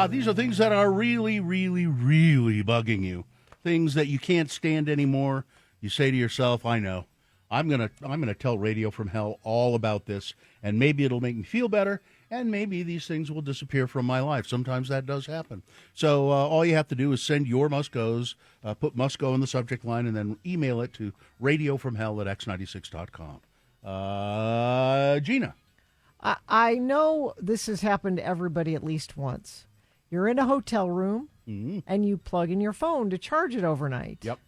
These are things that are really, really, really bugging you. Things that you can't stand anymore. You say to yourself, I know. I'm gonna tell Radio from Hell all about this, and maybe it'll make me feel better, and maybe these things will disappear from my life. Sometimes that does happen. So all you have to do is send your must goes, put must go in the subject line, and then email it to radiofromhell@x96.com. Gina. I know this has happened to everybody at least once. You're in a hotel room, and you plug in your phone to charge it overnight. Yep.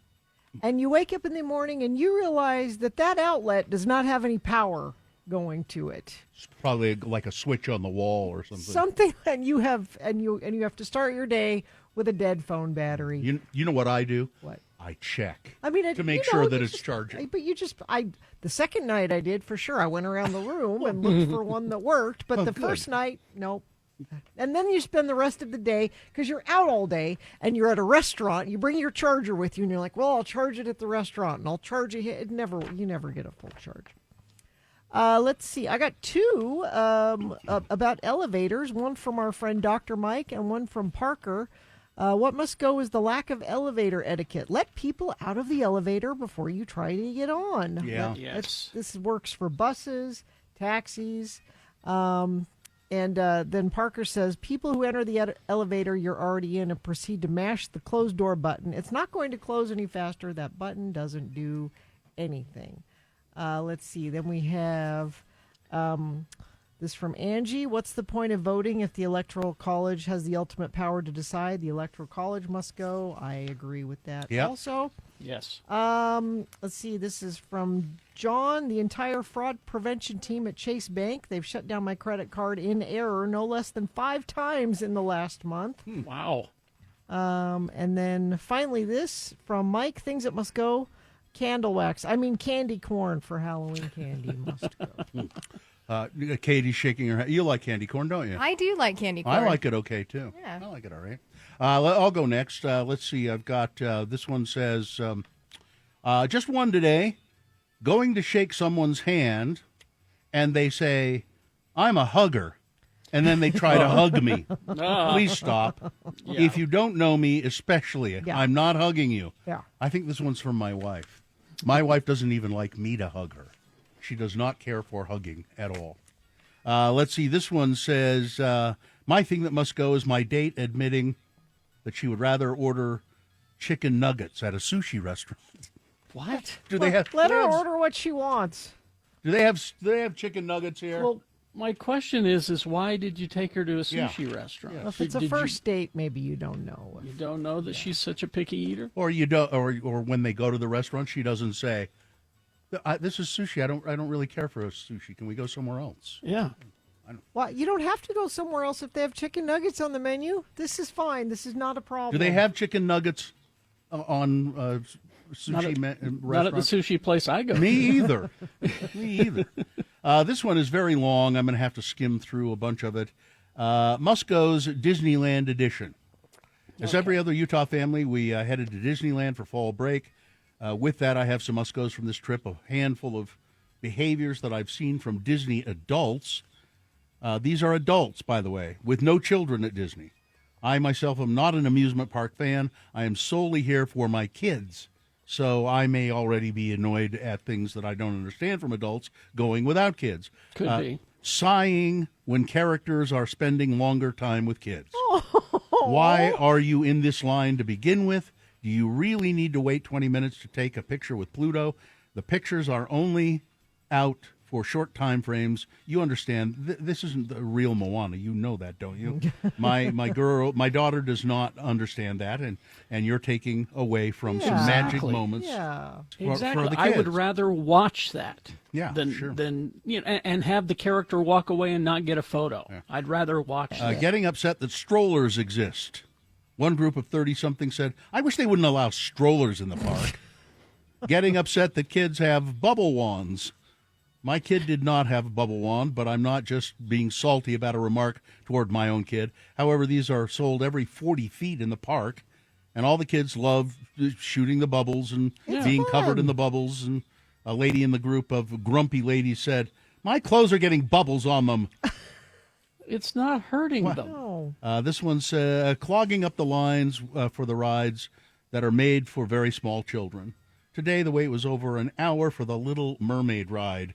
And you wake up in the morning and you realize that outlet does not have any power going to it. It's probably like a switch on the wall or something. And you have to start your day with a dead phone battery. You know what I do? What? I check. I mean, to make sure that it's charging. But the second night I did for sure. I went around the room and looked for one that worked. But the first night, nope. And then you spend the rest of the day, because you're out all day and you're at a restaurant. You bring your charger with you, and you're like, "Well, I'll charge it at the restaurant, and I'll charge it here." You never get a full charge. Let's see. I got two about elevators. One from our friend Dr. Mike, and one from Parker. What must go is the lack of elevator etiquette. Let people out of the elevator before you try to get on. Yeah. Yes. This works for buses, taxis. And then Parker says, people who enter the elevator you're already in and proceed to mash the close door button. It's not going to close any faster. That button doesn't do anything. Let's see. Then we have this from Angie. What's the point of voting if the Electoral College has the ultimate power to decide? The Electoral College must go. I agree with that. Yep. Also, Yes. let's see. This is from John. The entire fraud prevention team at Chase Bank. They've shut down my credit card in error no less than 5 times in the last month. Wow. And then finally this from Mike. Things that must go. Candle wax. I mean candy corn for Halloween candy must go. Katie's shaking her head. You like candy corn, don't you? I do like candy corn. I like it okay, too. Yeah. I like it all right. I'll go next. Let's see. I've got this one says, just one today, going to shake someone's hand, and they say, I'm a hugger, and then they try to hug me. Please stop. Yeah. If you don't know me, especially, Yeah. I'm not hugging you. Yeah. I think this one's from my wife. My wife doesn't even like me to hug her. She does not care for hugging at all. Let's see. This one says, my thing that must go is my date admitting that she would rather order chicken nuggets at a sushi restaurant. What? Let her order what she wants. Do they have chicken nuggets here? Well, my question is why did you take her to a sushi restaurant? Well, if it's a first date, maybe you don't know. You don't know that she's such a picky eater? Or you don't, or when they go to the restaurant, she doesn't say, "This is sushi. I don't really care for a sushi. Can we go somewhere else?" Yeah. Well, you don't have to go somewhere else if they have chicken nuggets on the menu. This is fine. This is not a problem. Do they have chicken nuggets on sushi restaurants? Not at the sushi place I go Me to. either. Me either. This one is very long. I'm going to have to skim through a bunch of it. Must Go's Disneyland Edition. As every other Utah family, we headed to Disneyland for fall break. With that, I have some must goes from this trip, a handful of behaviors that I've seen from Disney adults. These are adults, by the way, with no children at Disney. I myself am not an amusement park fan. I am solely here for my kids. So I may already be annoyed at things that I don't understand from adults going without kids. Could be. Sighing when characters are spending longer time with kids. Why are you in this line to begin with? Do you really need to wait 20 minutes to take a picture with Pluto? The pictures are only out for short time frames. You understand, this isn't the real Moana. You know that, don't you? My daughter does not understand that, and you're taking away from some magic moments. Yeah. Exactly. For the I would kids. rather watch that sure. than and have the character walk away and not get a photo. Yeah. I'd rather watch that. Getting upset that strollers exist. One group of 30-something said, I wish they wouldn't allow strollers in the park. Getting upset that kids have bubble wands. My kid did not have a bubble wand, but I'm not just being salty about a remark toward my own kid. However, these are sold every 40 feet in the park, and all the kids love shooting the bubbles and being covered in the bubbles. And a lady in the group of grumpy ladies said, my clothes are getting bubbles on them. It's not hurting them. No. This one's clogging up the lines for the rides that are made for very small children. Today, the wait was over an hour for the Little Mermaid ride.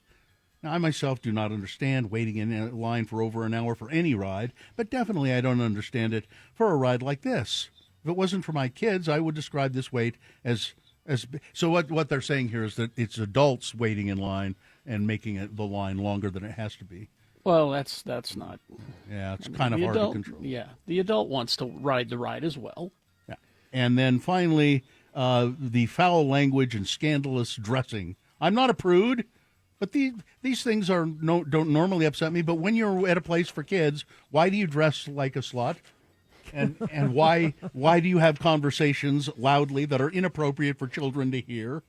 Now, I myself do not understand waiting in a line for over an hour for any ride, but definitely I don't understand it for a ride like this. If it wasn't for my kids, I would describe this wait as so what they're saying here is that it's adults waiting in line and making the line longer than it has to be. Well, that's not. Yeah, it's kind of The hard adult, to control. Yeah, the adult wants to ride the ride as well. Yeah. And then finally, the foul language and scandalous dressing. I'm not a prude, but these things don't normally upset me. But when you're at a place for kids, why do you dress like a slut? And why do you have conversations loudly that are inappropriate for children to hear?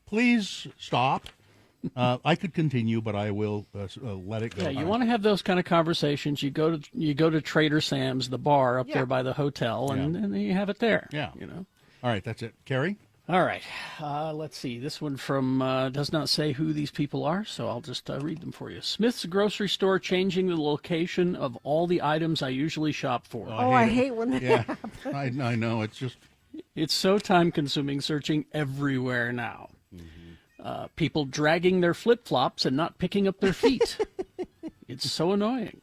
Please stop. I could continue, but I will let it go. Yeah, you want to have those kind of conversations. You go to Trader Sam's, the bar up there by the hotel, and then you have it there. Yeah. You know. All right, that's it. Carrie? All right. Let's see. This one from does not say who these people are, so I'll just read them for you. Smith's grocery store changing the location of all the items I usually shop for. I hate when that Yeah, happens. I know. It's just It's so time-consuming searching everywhere now. People dragging their flip-flops and not picking up their feet. It's so annoying.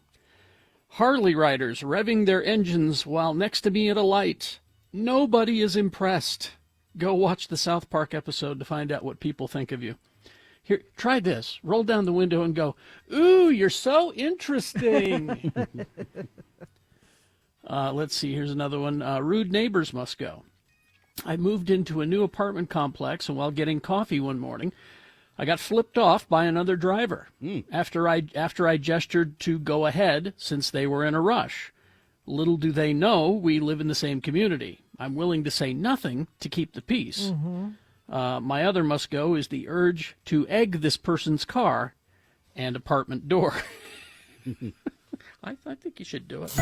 Harley riders revving their engines while next to me at a light. Nobody is impressed. Go watch the South Park episode to find out what people think of you. Here, try this. Roll down the window and go, "Ooh, you're so interesting." Let's see. Here's another one. Rude neighbors must go. I moved into a new apartment complex, and while getting coffee one morning, I got flipped off by another driver after I gestured to go ahead since they were in a rush. Little do they know we live in the same community. I'm willing to say nothing to keep the peace. My other must go is the urge to egg this person's car and apartment door. I think you should do it.